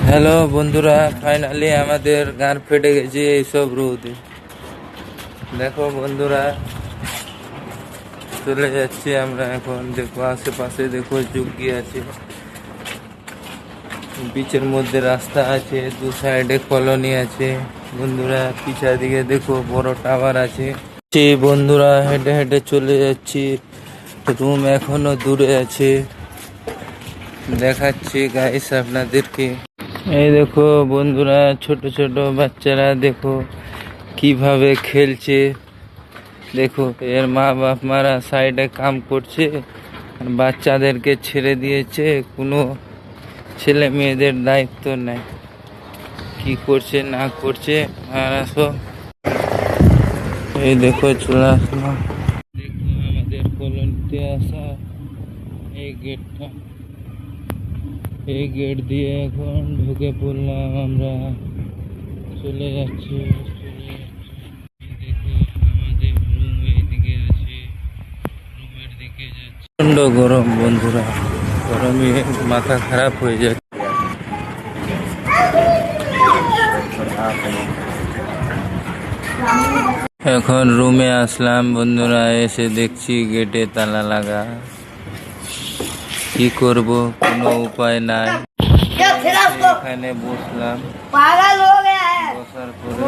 Hello বন্ধুরা, finally আমাদের গান ফেটে গেছে এইসব রোদে। দেখো বন্ধুরা, চলে যাচ্ছি আমরা এখন। দেখো আশেপাশে, দেখো ঝুঁকি আছে, বিচের মধ্যে রাস্তা আছে, দু সাইডে কলোনি আছে। বন্ধুরা পিছার দিকে দেখো বড় টাওয়ার আছে। বন্ধুরা হেঁটে হেঁটে চলে যাচ্ছি, রুম এখনো দূরে আছে। দেখাচ্ছি গাইস আপনাদেরকে। এই দেখো বন্ধুরা, ছোট ছোট বাচ্চারা দেখো কিভাবে খেলছে। দেখো এর মা বাপ মারা সাইডে কাম করছে, আর বাচ্চাদেরকে ছেড়ে দিয়েছে। কোনো ছেলে মেয়েদের দায়িত্ব নেই, কি করছে না করছে মারা সব। এই দেখো চলে আসলাম। দেখো আমাদের কলোনিতে আসা এই গেটটা, এই গেট দিয়ে এখন ঢুকে পড়লাম আমরা। চলে যাচ্ছি। দেখো আমাদের রুম এইদিকে আছে, রুমের দিকে যাচ্ছি। প্রচন্ড গরম বন্ধুরা, গরমে মাথা খারাপ হয়ে যাচ্ছে। এখন রুমে আসলাম বন্ধুরা, এসে দেখছি গেটে তালা লাগা। কি করব, কোনো উপায় নাই। এখানে বসলাম, বসার পরে